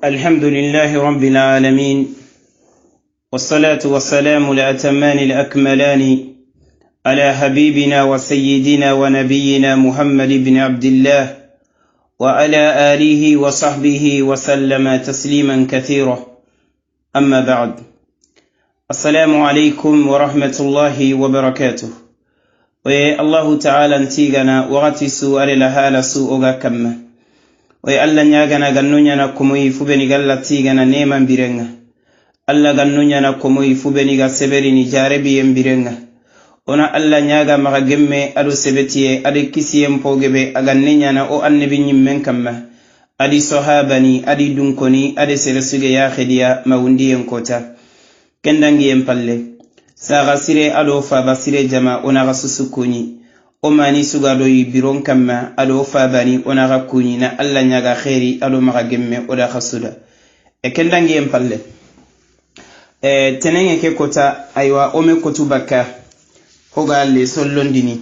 الحمد لله رب العالمين والصلاة والسلام الأتمان الأكملان على حبيبنا وسيدنا ونبينا محمد بن عبد الله وعلى آله وصحبه وسلم تسليما كثيرا. أما بعد، السلام عليكم ورحمة الله وبركاته. والله تعالى انتيغنا وغتي سوء لها سوء كما alla nyagana gannunya na komoyi fubeni galla tigana neman birenga alla gannunya na komoyi fubeni ga seberi ni jarebi yembirenga ona alla nyaga maga gemme ado sebetiye ade kisiyem pogebe agannenya na o annabi nyimmen kamma adi sahabani adi dunkoni ade seresuge ya khidiya mawundi en kota kendangi en palle saga sire ado fa basire jama ona gasusukuni o mani sugado yi biron kamma ado fabani ona ga kunyi na alla nyaga khairi ado maga gemme o da khasuda e kendangi en palle tenenge ke kota aywa o me kotubaka hoga le sollondini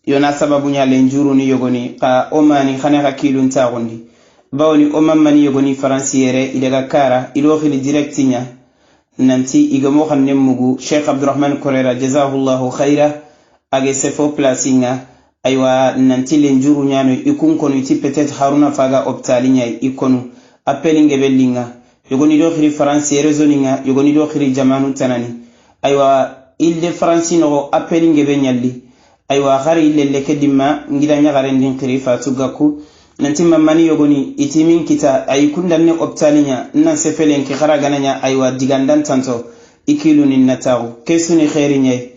yona sababu nyale njuru ni yogoni ka o mani khana ka kilun tagondi bawni o mammani yogoni franciere idaga kara ilo khili directinya nanti igamo khanne mugu Sheikh Abdurrahman Korera jazahullahu khaira age sefo placinga aywa nanti lenjuru nyano ikun kono iti peut-être haruna faga optalinya ikonu appelinge bellinga yogoni do khiri franciere zoninga yogoni do khiri jamanu tanani aywa ilde franci no appelinge be nyalli aywa khari ille leke dimma ngida nya garen din khiri fatugaku nanti mamani yogoni itimin kita ay kundanne optalinya nan sefelen ki khara gananya aywa digandan tanto ikilunin nataru kesuni khairi nyai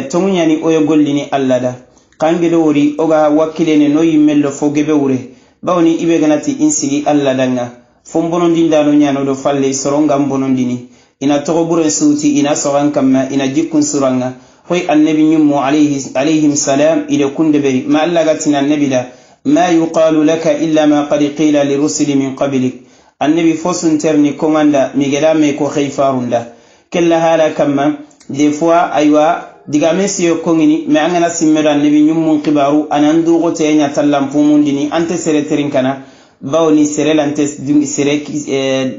tumunyani oyo gollini allada kangedo wori oga wakilene no yimmello fogebe wure bawni ibe ganati insigi alladanga fombonondindano nyano do falle soronga mbonondini ina togo buren suuti ina soran kamma ina jikkun suranga hoy annabi nyummu alayhim salam ila kundeberi ma allagatina annabida ma yuqalu laka illa ma qad qila lirusuli min qablik annabi fosun terni komanda migeda me ko khayfarunda kella hala kamma des fois aywa diga mesiyo kongini me angana simmeda annabi nyummun qibaru anandu gote nya tallam fumundini ante sere terinkana bawni sere lante sere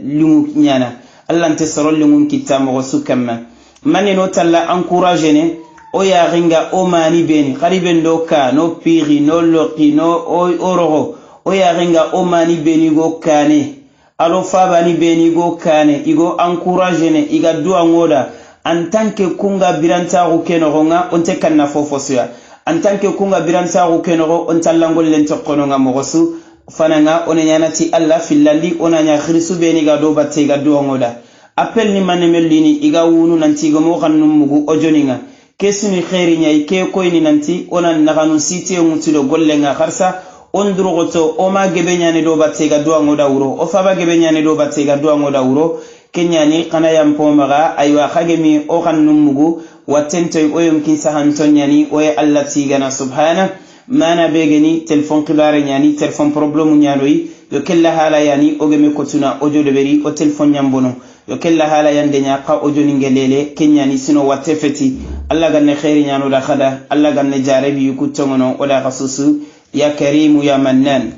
lumu nyana allante soro lumun kitamo sukamma maneno talla encourager ne o ya ringa o mani beni khariben doka no piri no loki no oroho o ya ringa o mani beni go kane alo fabani beni go kane igo encourager ne iga du'a ngoda en tant que kunga biranta ko kenogonga on te kanna fofosuya en tant que kunga biranta ko kenogo on tallangol len tokkononga mogosu fananga onenyanati alla fillandi onanya khrisu beni ga do batte ga do ngoda appel ni manemellini iga wunu nanti go mo kannum mugu ojoninga kesuni khairi nyai ke koyni nanti onan naganu site mutulo gollenga kharsa on drogoto o ma gebe nyane do batte ga do ngoda wuro o faba gebe nyane do batte ga do ngoda wuro kenyani kana yampo maga aywa khagemi o kannum mugu watento oyum kin sahanton nyani o ya Allah tigana subhana mana begeni telefon qibare nyani telefon problem nyanoyi yo kella hala yani o gemi kotuna ojo de beri o telefon nyambono yo kella hala yande nya ka ojo ningelele kenyani sino watte feti Allah ganne khairi nyano da khada Allah ganne jarebi kutongono o da khasusu ya karimu ya mannan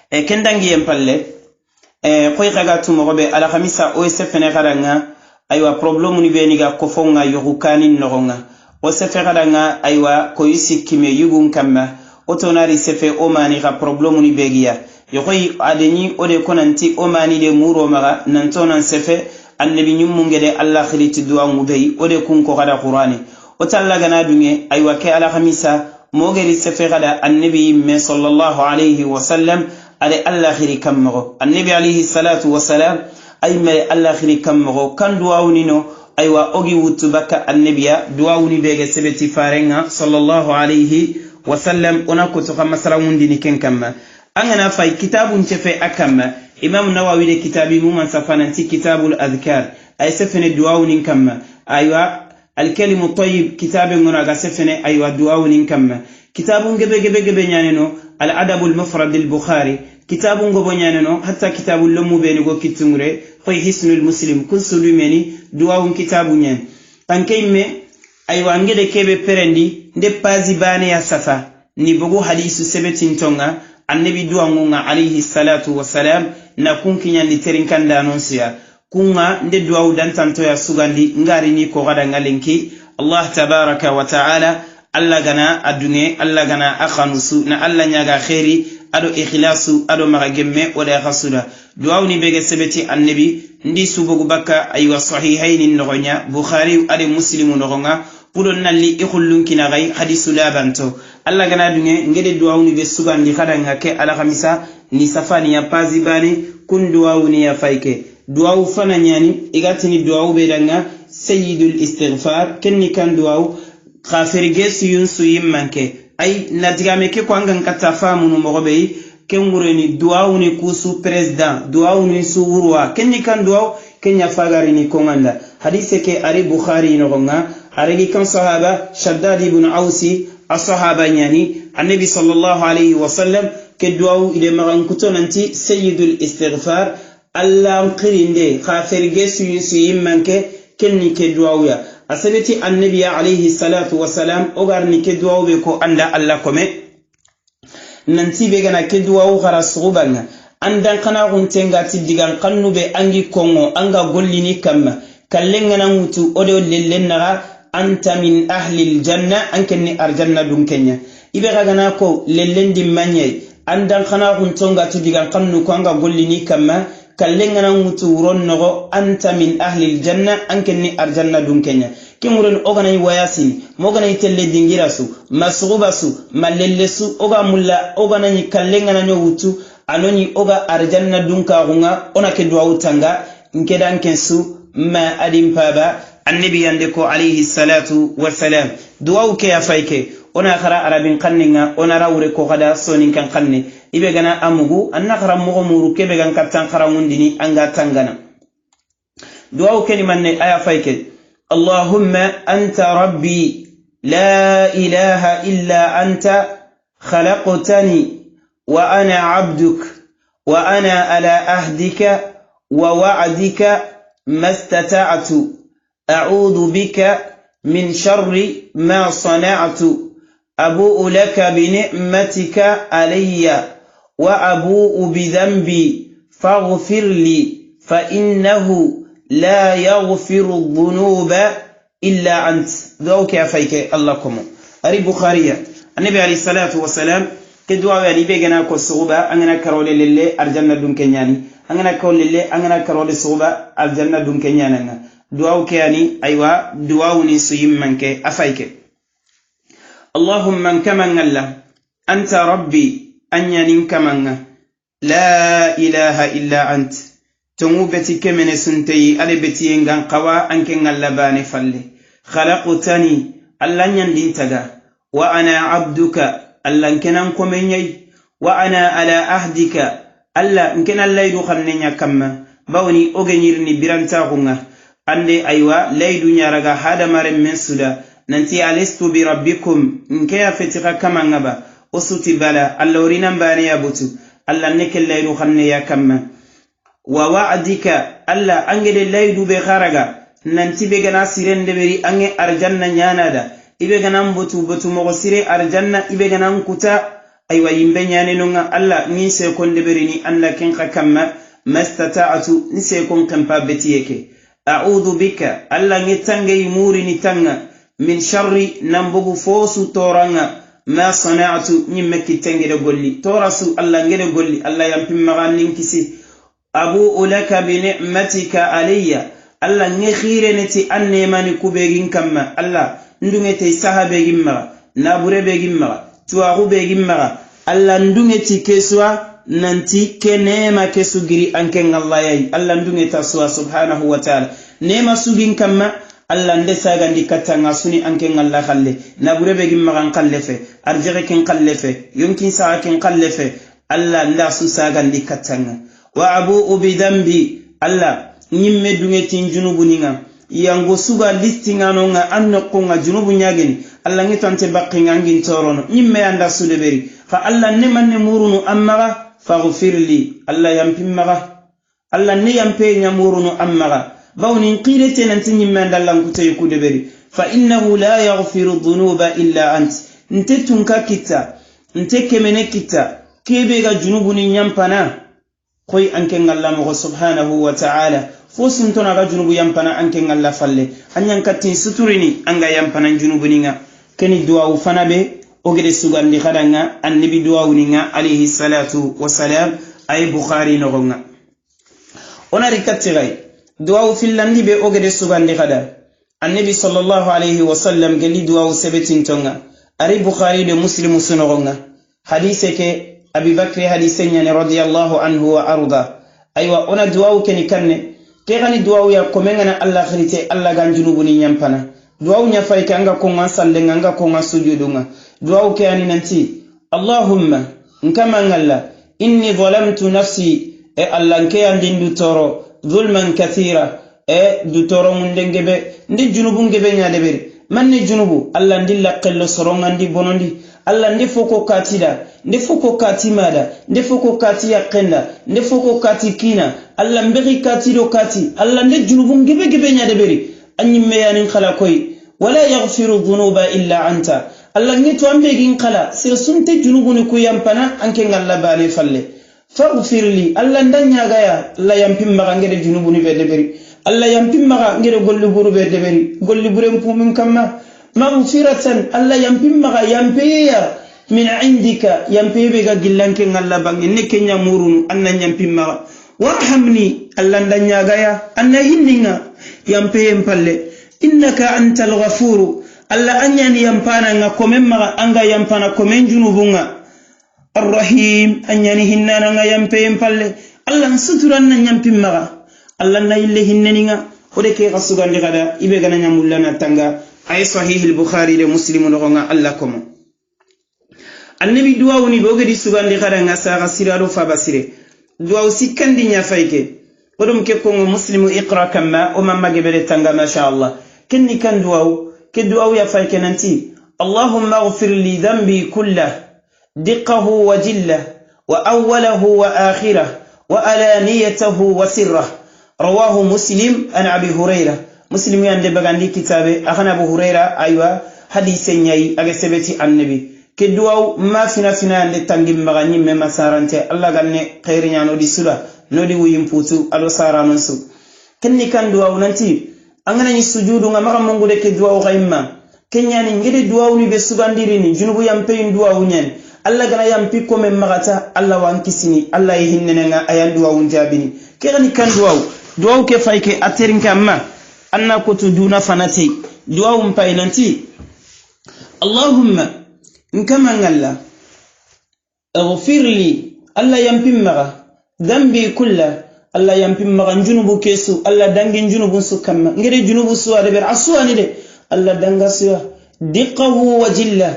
kendangi yempalle koy kaga tumobe ala khamisa o sefene kadanga aywa problème ni beniga ko fonga yokukanin nogonga o sefe kadanga aywa ko yisikime yugun kamma o tonari sefe o mani ga problème ni begiya yokoy adeni o de konanti o mani de muro maga nantonan sefe annabi nyumungede Allah khiliti du'a mudai o de kun ko kada qur'ani o tallaga na dunge aywa ke ala khamisa mogeri sefe kada annabi me sallallahu alayhi wa sallam ale Allah khiri kammo annabi alayhi salatu wassalam ay me Allah khiri kammo kan duawni no aywa ogi wutu baka annabiya duawni bege sebeti farenga sallallahu alayhi wasallam ona ko to kama salamundi ni ken kamma angana fay kitabun chefe akamma imam nawawi de kitabi mum safananti kitabul adhkar ay sefene duawni kamma aywa الكلم الطيب كتاب غنا سفنه ايوا دعاء كما كتاب غبه نيانو الادب المفرد البخاري كتاب غبو نيانو حتى كتاب لمو بينغو كيتمره في حسن المسلم كل سلمني دعاء كتاب نيان تانكيمه ايوا ngede kebe perendi nde pazi bane ya safa ni bogo hadisu sebetin tonga annabi duwangunga alayhi salatu wassalam na kunkinyandi terinkanda anonsiya kunga nde duwawu dantantoya sugandi ngari ni ko gada ngalenki Allah tabaraka wa ta'ala alla gana adunge alla gana akhanusu na alla nyaga khairi ado ikhlasu ado magemme wala khasuda duwawu ni bege sebeti annabi ndi subugu bakka aywa sahihaini nogonya bukhari ade muslimu nogonga pudon nalli ikhullun kinagai hadisu labanto alla gana dunge ngede duwawu ni be sugandi khada ngake ala khamisa ni safani ya pazi bani kun duwawu ni ya faike duwawu fana nyani igatini duwawu bedanga sayyidul istighfar kenni kan duwawu khafirge suyun suyimmanke ay nadigame ke ko angan kata famu no mogobe kengureni duwawu ni kusu president duwawu ni suwurwa kenni kan duwawu kenya fagari ni konganda hadise ke ari bukhari no gonga ari kan sahaba shaddad ibn ausi asahaba nyani annabi sallallahu alayhi wa sallam ke duwawu ile magan kutonanti sayyidul istighfar Allah qirinde khafirge suyun manke kenni ke duwawya asabiti annabi alayhi salatu wassalam ogarni ke duwawbe ko anda Allah kome nanti be gana ke duwawu khara sugubanga andan kana guntenga tidigan kannube angi kongo anga gollini kamma kallenga nan mutu odo lellennaga anta min ahli aljanna ankenni arjanna dum kenya ibe gana ko lellendi manyai andan kana guntonga tidigan kannu ko anga gollini kamma kallenga nan mutu wuron nogo anta min ahli aljanna ankenni arjanna dum kenya kimuren ogana wayasini mogana telle dingirasu masugubasu malellesu oga mulla ogana ni kallenga nan wutu anoni oga arjanna dum ka gunga ona ke duwa utanga nkedan kensu ma adim baba annabi yande ko alayhi salatu wassalam duwa ke ya faike ona khara arabin kanninga ona rawre ko kada sonin kan kanne ibe gana amugu anna khara mo muru kebe gan kaptan khara mundini anga tangana duwa ke ni manne aya faike allahumma anta rabbi la ilaha illa anta khalaqtani wa ana abduk wa ana ala ahdika wa wa'dika mastata'tu a'udhu bika min sharri ma sana'tu أبوء لك بنعمتك علي وأبوء بذنبي فاغفر لي فإنه لا يغفر الذنوب إلا أنت دوك يا فيك اللهم أري بخارية النبي عليه الصلاة والسلام كدوا علي بيجنا كالصعوبة أنا كرول لله أرجعنا دون كنياني أنا كرول لله أنا كرول الصعوبة أرجعنا دون كنيانا دعوك يعني أيوة دعوني سيم منك أفيك اللهم من كمن الله أنت ربي أنيني كمن لا إله إلا أنت تموبتي كمن سنتي ألبتي إنغان قوى أنكن اللباني فلي خلقتني ألا يندين تغا وأنا عبدك ألا انكنان كمني وأنا على أهدك ألا انكن الله يدخلني كما بوني أغنيرني برانتاغنا أندي أيوة لا يدنيا رغا هذا مرم من سودا nanti alistu bi rabbikum nkaya fetika kama ngaba osuti bala alla urina mbani ya butu alla neke laydu khanne ya kama wa wa'dika alla angede laydu be kharaga nanti be gana sirende beri ange arjanna nyanada ibe gana mbutu mogo sire arjanna ibe gana nkuta aywa yimbe nyane nonga alla ni se konde beri ni alla kenka kama mastata'tu ni se kon kampa betiyeke a'udhu bika alla ngitange imuri ni tanga min sharri nambugu fosu toranga ma sana'tu nimmeki tengede golli torasu alla ngede golli alla yampim maganin kisi abu ulaka bi ni'matika alayya alla ngekhire neti anne mani kubegin kamma alla ndungete sahabe gimma nabure be gimma tuwaru be gimma alla ndungeti keswa nanti kenema kesugiri anken Allah yayi alla ndungeta suwa subhanahu wa ta'ala nema sugin kamma Allah nde saga ndi katanga suni anke ngalla khalle na burebe gimma kan kallefe arjege ken kallefe yonkin sa ken kallefe Allah nda su saga ndi katanga wa abu bi dambi Allah nyimme dungetin junubu ninga yango suga listinga no nga anno ko nga junubu nyageni Allah ngitante bakki ngin torono nyimme anda sudeberi fa Allah ne manne murunu amma faghfirli Allah yampimma Allah ne yampe nyamurunu amma bawni qilete nanti nyimme andallan kutay kudeberi fa innahu la yaghfiru dhunuba illa ant ntetun ka kita nteke mene kita kebe ga junubuni nyampana koy anke ngalla mo subhanahu wa ta'ala fo suntona ga junubu yampana anke ngalla falle anyan katin suturini anga yampana junubuni nga keni duwa fana be ogede sugandi khadanga annabi duwa uninga alayhi salatu wassalam ay bukhari no gonga ona rikatirai duwa fillandi be ogede sugandi khada annabi sallallahu alayhi wasallam gali duwa sebetin tonga ari bukhari de muslim suno gonga hadise ke abi bakri hadise nyane radiyallahu anhu wa arda aywa ona duwa keni kanne ke gani duwa ya komengana allah khirite allah gan junubuni nyampana duwa nya fay ka anga ko ngasalle anga ko ngasujudunga duwa ke ani nanti allahumma nkama ngalla inni zalamtu nafsi e allah ke andindu toro zulman kathira e du toro mundengebe ndi junubu ngebe nya debere manni junubu allah ndilla qello soronga ndi bonondi allah ndi foko katida ndi foko katimada ndi foko kati yakenda ndi foko kati kina allah mbegi katido kati allah ndi junubu ngebe nya debere anyimme yanin khala koy wala yaghfiru dhunuba illa anta allah ngito ambegi nkala sir sunte junubu ni kuyampana anke ngalla bane falle faghfir li allah ndanya gaya allah yampimma ngede junubu ni be debere Allah yampimmaga ngere golli buru be deberi golli burem pumin kamma maghfiratan Allah yampimmaga yampeya min indika yampebe ga gillanke ngalla bangi ne kenya murunu anna yampimmaga warhamni Allah ndanya gaya anna hinninga yampeye palle innaka antal ghafuru Allah anyani yampana nga komemmaga anga yampana komen junubunga arrahim anyani hinnana nga yampeye palle Allah suturan na yampimmaga Allah na ille hinneninga ode ke gasugandi gada ibe gana nyamullana tanga ay sahih al-bukhari de muslim no nga Allah komo annabi duwa woni boge di sugandi gada nga sa gasiralo fa basire duwa sikandi nya fayke odum ke ko muslimu iqra kama o mamma gebere tanga ma sha Allah kenni kan duwa ke duwa ya fayke nanti allahumma ighfir li dhanbi kullahu diqqahu wa jillahu wa awwalahu wa akhirahu wa alaniyatahu wa sirrahu رواه مسلم عن أبي هريرة مسلم يندب عندي كتابه أخنا أبو هريرة أيوة حديث نيجي أجسبتي النبي كدواو ما فينا عند تنجم مغني مما سارنته الله قالني خيرنا نودي سلا نودي ويمبوتو ألو سارانسو كني كان دواو ننتي أنا نسجود وما مغمود كدواو غيما كني أنا نجد دواو نبسوغانديرني جنوب يامبين دواو نين الله قال يامبي كم مغتا الله وانكسني الله يهننا أيان دواو نجابني كني كان دواو duwaw ke fayke aterinka amma anna kotu duna fanati duwaw mpainanti allahumma nkama ngalla اغفر لي الله يمبمغا ذنبي كله الله يمبمغا جنوب كيسو الله دنگين جنوب سو كما ngere junubu suwa de ber aswani de Allah danga suwa diqahu wa jilla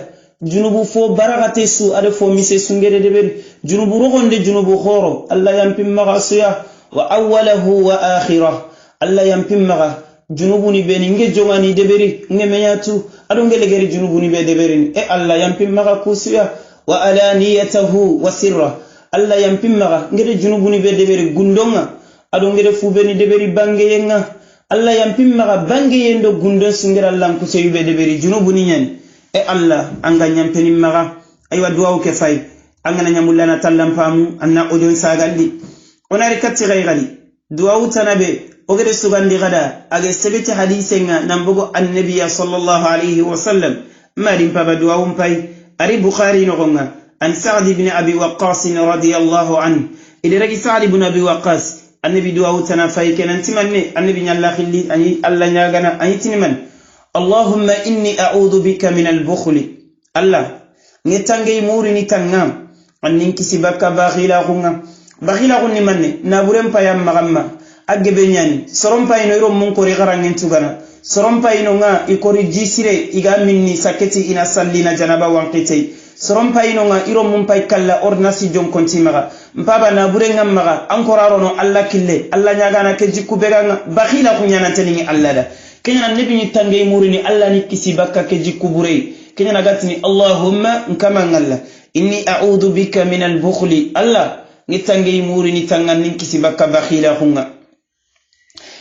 junubu fo baragate su ade fo mise su ngere de ber junubu rogonde junubu khoro Allah yampimmaga suya wa awwalahu wa akhirah Allah yampimmaga junubuni be nge jongani de beri nge meyatu ado ngele gere junubuni be de beri e Allah yampimmaga kusuya wa alaniyatahu wa sirra Allah yampimmaga ngere junubuni be de beri gundonga ado ngere fubeni de beri bangeyenga Allah yampimmaga bangeyendo gundon singera Allah kuseyu be de beri junubuni nyen e Allah anga nyampeni maga aywa duwa ke fay anga nyamullana tallam famu anna odon sagalli onari katti gaygali duwa tanabe ogere sugandi gada age sebeti hadisenga nambogo annabiya sallallahu alayhi wa sallam mari baba duwa umpay ari bukhari no gonga an sa'd ibn abi waqqas radiyallahu an idragi sa'd ibn abi waqqas annabi duwa tana fay kenan timanne annabi nyalla khilli ani alla nyagana ani tiniman allahumma inni a'udhu bika min al-bukhl allah ngetange muri ni tangam annin kisibaka bakhila gunga bakhila gunni manne naburem payam magamma agebe nyani sorom payino iro mun ko rigarangen tugana sorom payino nga ikori jisire iga minni saketi ina sallina janaba wanqitay sorom payino nga iro mun pay kala ordnasi jon kontimaga mpaba nabure ngammaga ankoraro no alla kille alla nyagana ke jikku beganga bakhila kunyana telingi alla da kenya nabi ni tangay murini alla ni kisibaka ke jikku burey kenya nagatini allahumma nkama ngalla inni a'udhu bika min al-bukhli alla ni tangay murini tangan ni kisibaka bakhila kunga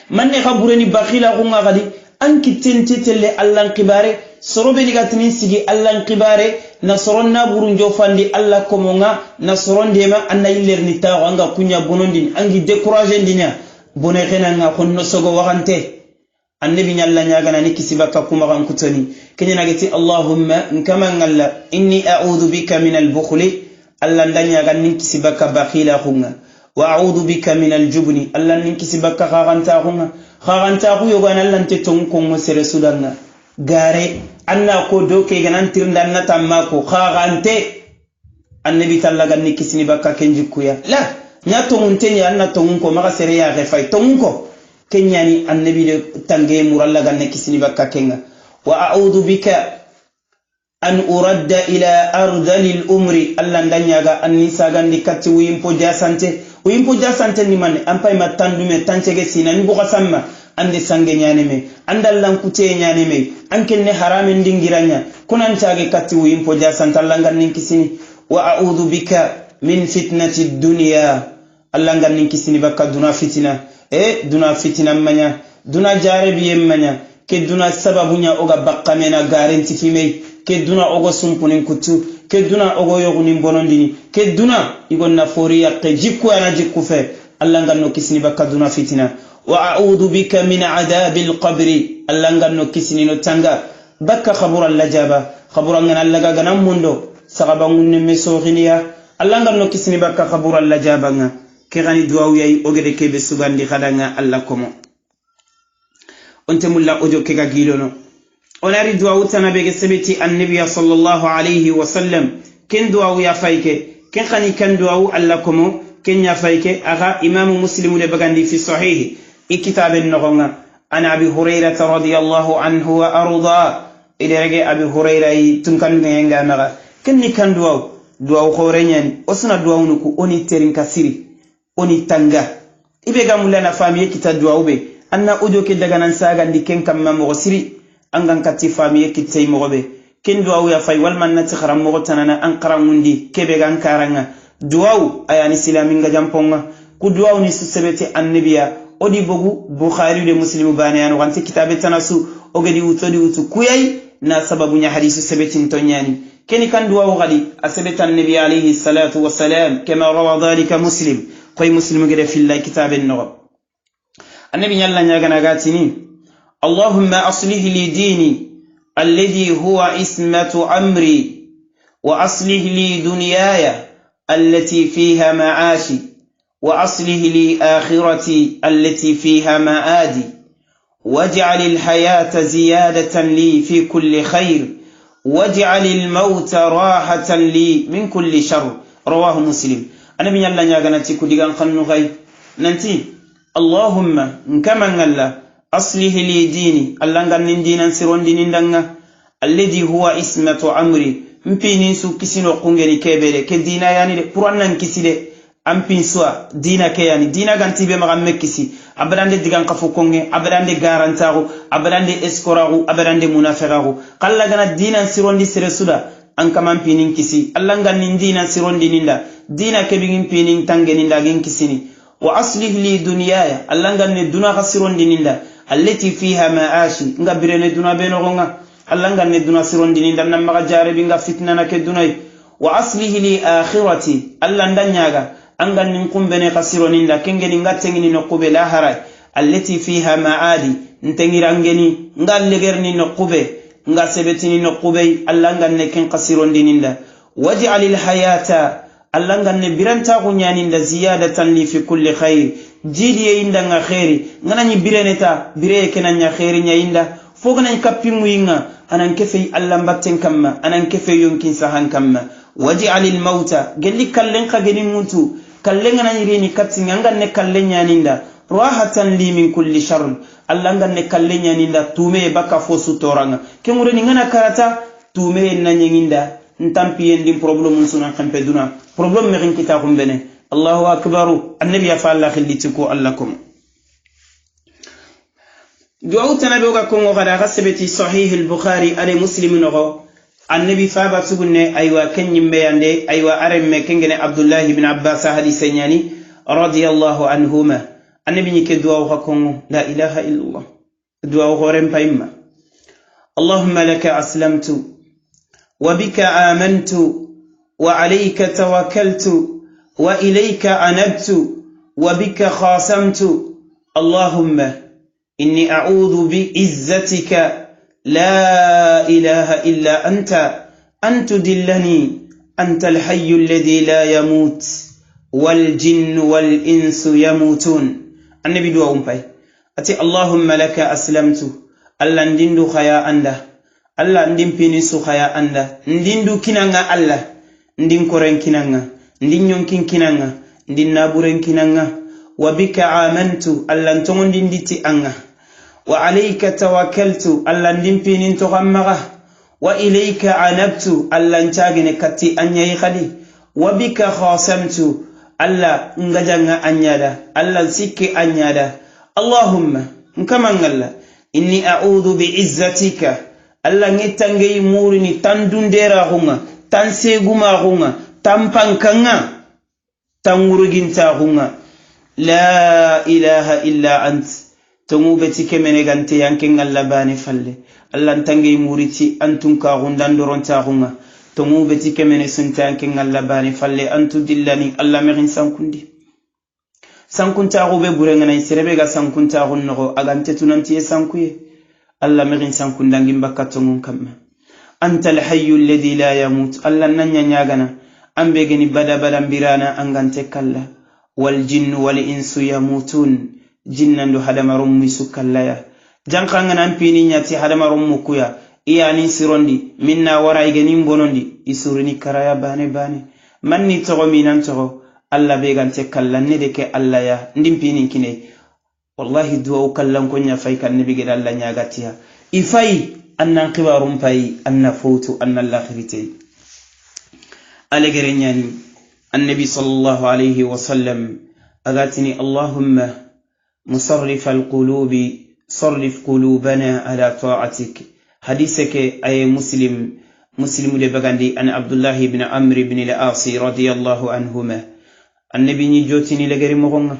manne khabureni bakhila kunga gadi anki tentele allan kibare sorobe ligatinin sigi Allah nkibare na soron na burunjo fandi Allah komonga na soron dema anna illerni tawo anga kunya bonondin angi décourager ndinya bone xena nga khonno sogo waxante annabi nyalla nyaga na nikisi baka kuma kan kutoni kenya nagati Allahumma nkama ngalla inni a'udhu bika min al-bukhli Allah ndanya ga nikisi baka bakhila khunga wa a'udhu bika min al-jubni Allah nikisi baka khaganta khu yoga Allah nte tonko ngosere sudanga gare anna ko doke ganan tirnda na tamma ko khagante annabi tallaga nikisi ni baka kenjikuya la nyato muntenya anna tonko maka sere ya refai tonko kenyani annabi de tange muralla ganne kisini bakka kenga wa a'udhu bika an uradda ila ardhil umri Allah ndanya ga annisa gandi katti wimpo jasante ni man ampai matandume tancege sina ni buka samma ande sange nyane me andallan kute nyane me ankenne haramin dingiranya kunan tage katti wimpo jasante Allah ganne kisini wa a'udhu bika min fitnati dunya Allah ganne kisini bakka duna fitina duna fitina manya duna jarabi manya ke duna sababunya oga bakkamena garanti fimei ke duna ogo sumpunin kutu ke duna ogo yogunin bonondini ke duna igonna fori yakke jikku ana jikku fe Allah nganno kisni bakka duna fitina wa a'udhu bika min adabil qabri Allah nganno kisni no tanga bakka khabura lajaba khabura ngana Allah ga nan mundo sagabangun me soghiniya Allah nganno kisni bakka khabura lajaba nga kegani duwawu yayi ogede kebe sugandi khadanga Allah komo onte mulla ojo kega gilono onari duwawu tanabege sebeti annabi sallallahu alayhi wa sallam ken duwawu ya fayke ken khani kan duwawu Allah komo ken ya fayke aga imam muslim le bagandi fi sahih ikitaben nogonga ana abi hurairah radiyallahu anhu wa arda iderege abi hurairah tunkan ngenga naga ken ni kan duwawu khorenyani osuna duwawu nuku oni terin kasiri oni tanga ibe gamula na famiye kita duwaube anna ojo ke daga nan saga ndiken kamma mo siri angan katti famiye kitay mo be ken duwawu ya fay wal man nati kharam mo tanana an qaramundi kebe gan karanga duwawu ayani islamin ga jamponga ku duwawu ni susebeti annabiya odi bogu bukhari de muslimu banayano wanti kitabe tanasu ogedi utu kuyai na sababu nya hadisu sebeti ntonyani keni kan duwawu gadi asebeta annabi alayhi salatu wassalam kama rawa dhalika muslim koy muslimu gede filla kitaben no annabi nyalla nyaga nagatini allahumma aslih li dini alladhi huwa ismatu amri wa aslih li dunyaya allati fiha ma'ashi wa aslih li akhirati allati fiha ma'adi waj'al al-hayata ziyadatan li fi kulli khair waj'al al-mauta rahatan li min kulli sharr rawahu muslim annabi nyalla nyaga nati ku digan xannu xay nanti allahumma nkama ngalla aslih li dini allah ngannin dinan sirondini ndanga alladhi huwa ismatu amri mpini su kisino kungeni kebere ke dina yani de purannan kiside ampin soa dina ke yani dina ganti be magamme kisi abadande digan kafu konge abadande garantaru abadande eskoraru abadande munafiqaru kala gana dinan sirondi sire suda an kaman pinin kisi allah ngannin dinan sirondini nda dina kebigin pinin tangeni ndagin kisini wa aslih li dunyaya allah nganne duna khasirondini nda allati fiha ma'ashi nga birene duna benogonga Allah nganne duna sirondini nda namma ga jarebi nga fitna na ke dunay wa aslih li akhirati Allah ndanyaga angannin kumbene khasironi nda kengeni ngatengini no qube la haray allati fiha ma'adi ntengirangeni nga legerni no qube nga sebetini no qube Allah nganne ken khasirondini nda waj'al al hayata Allah nganne biranta kunyani nda ziyadatan li fi kulli khair jidi inda nga khairi nganani bireneta bire kenanya khairi nya inda fogana kapimu yinga anan kefe Allah mbatten kamma anan kefe yonkin sahan kamma waj'al al mauta gelli kallen khageni mutu kallen ngana yirini katti nganne kallen nyaninda rahatan li min kulli sharr Allah nganne kallen nyaninda tume baka fosu toranga kemure ni ngana karata tume nanyenginda ntampi endim problem sunan kampe duna problem me kita kumbene Allahu akbaru annabi ya falla khillitiku allakum du'a tanabi ga kongo gada gasbeti sahih al-bukhari ale muslim no annabi fa ba tugunne aywa kenyimbe yande aywa aremme kengene abdullah ibn abbas hadisanyani radiyallahu anhuma annabi ni ke du'a ga kongo la ilaha illallah du'a horem payma اللهم لك أسلمت وبك آمنت وعليك توكلت وإليك أنبت وبك خاصمت اللهم إني أعوذ بعزتك لا إله إلا أنت أن تدلني أنت الحي الذي لا يموت والجن والإنس يموتون. النبي دعا أمبي أتي اللهم لك أسلمت الله ندندو خيا أنده الله ندم بينسو خيا أنده ندندو كنانا الله ندم كورين كنانا ندم يونكين كنانا ندم نابورين كنانا وبك آمنت الله نتون دندتي أنه وعليك توكلت الله ندم بينين تغمغه وإليك عنبت الله نتاغن كتي أنيا خدي وبك خاصمت الله نجانا أنيادا الله سيكي أنيادا اللهم كما الله إني أعوذ بعزتك الله نتنجي مورني تندون ديرا هما تنسيغما هما تنبانكنا تنورجين هما لا إله إلا أنت تموبتك من غانتي يانكين الله باني فالي الله نتنجي مورتي أنتم كاغندان دورون هما تموبتك من سنتانكين الله باني فالي أنتو دلاني الله مغين سانكوندي sankuntaxu be burenganay serebe ga sankuntaxu noxo agante tunantiye sankuye alla mexin sankundangin bakka tongun kamma anta alhayyu alladhi la yamut alla nanya nyagana ambe geni bada bada mbirana angante kalla wal jinnu wal insu yamutun jinnandu hadamarum misu kallaya jankangana ampini nyati hadamarum mukuya iyani sirondi minna wara igeni mbonondi isurini karaya bane bane manni togo minan togo Allah begante kallan ne deke Allah ya ndimpini kine wallahi duwa kallan kunya fay kan nabi gida Allah nya gatiya ifai annan qibarum fay anna futu anna al-akhirati alegere nyani annabi sallallahu alayhi wa sallam agatini allahumma musarrif al-qulubi sarrif qulubana ala ta'atik hadithake ay muslim le bagandi an abdullah ibn amr ibn al-as radiyallahu anhuma النبي نجوتني لغير مغنى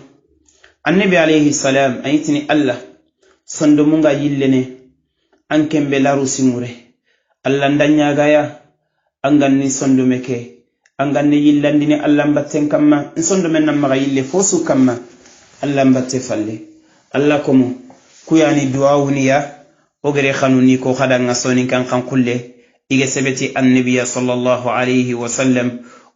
النبي عليه السلام أيتني الله صندمونغا يلني أنكم بلارو سموره الله ندنيا غايا أنغاني صندمكي أنغاني يلندني الله مبتن كما صندمنا نمغا يلي فوسو كما الله مبتفالي الله كمو كياني دعاونيا وغير خانوني كو خدان صوني كان كله إيجا سبتي النبي صلى الله عليه وسلم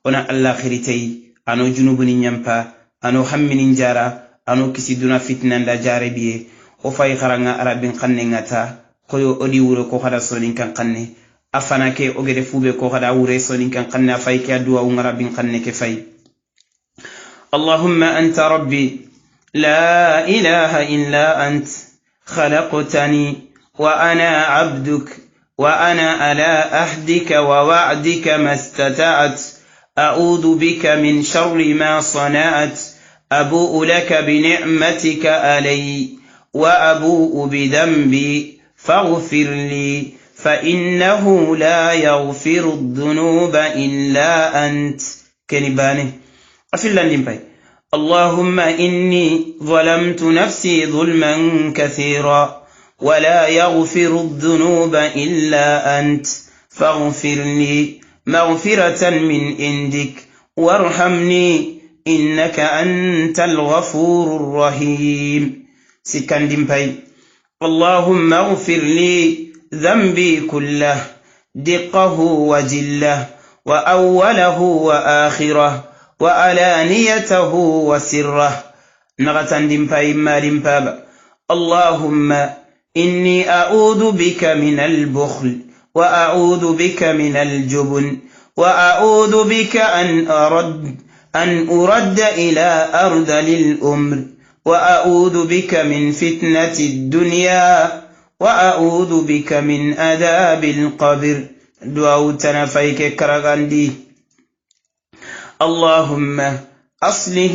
ونا الله خيرتي ano junubuni nyampa ano hammini jara ano kisi duna fitna nda jare biye o fay kharanga arabin khanne ngata koyo odi wuro ko khada sonin kan khanne afana ke ogede fube ko khada wure sonin kan khanne fay ke duwa ngarabin khanne ke fay allahumma anta rabbi la ilaha illa ant khalaqtani wa ana abduk wa ana ala ahdika wa wa'dika mastata'at أعوذ بك من شر ما صنعت أبوء لك بنعمتك علي وأبوء بذنبي فاغفر لي فإنه لا يغفر الذنوب إلا أنت كنباني أفلا نبي اللهم إني ظلمت نفسي ظلما كثيرا ولا يغفر الذنوب إلا أنت فاغفر لي مغفرة من عندك وارحمني إنك أنت الغفور الرحيم سكندم باي اللهم اغفر لي ذنبي كله دقه وجله وأوله وآخره وعلانيته وسره نغتندم باي مالم بابا اللهم إني أعوذ بك من البخل وأعوذ بك من الجبن وأعوذ بك أن أرد إلى أرذل الأمر وأعوذ بك من فتنة الدنيا وأعوذ بك من عذاب القبر دعوتنا فيك كرغاندي اللهم أصلح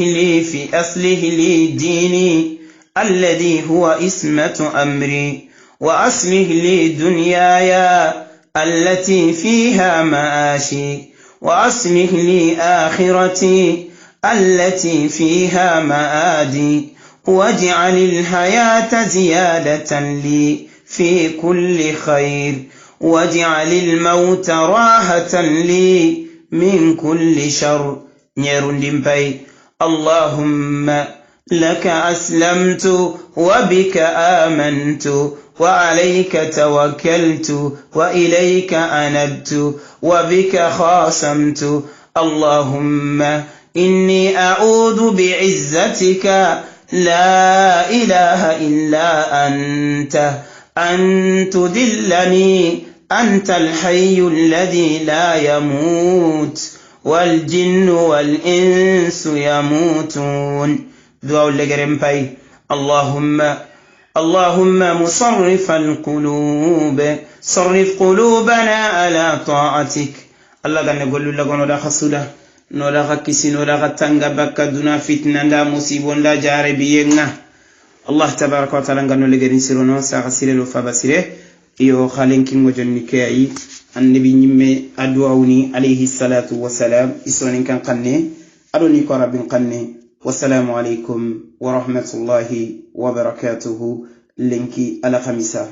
لي ديني الذي هو اسمة أمري وأصلح لي دنياي التي فيها معاشي وأصلح لي آخرتي التي فيها مآدي واجعل الحياة زيادة لي في كل خير واجعل الموت راحة لي من كل شر نيرون باي اللهم لك أسلمت وبك آمنت وعليك توكلت وإليك أنبت وبك خاصمت اللهم إني أعوذ بعزتك لا إله إلا أنت أن تذلني أنت الحي الذي لا يموت والجن والإنس يموتون دعاء لغرم باي اللهم مصرف القلوب صرف قلوبنا على طاعتك الله غن نقول لغن ولا خسودا نولا خكسي نولا خطنغا بكا دونا فتنة دا مصيبون دا جاربينا الله تبارك وتعالى غن لغرين سيرونو ساغسيره لو فابسيره iyo khalen kingo jonni kay annabi nyimme adwauni alayhi salatu wassalam isonin kan qanne adoni ko rabbin qanne wassalamu alaykum wa rahmatullahi wa barakatuhu linki ala khamisa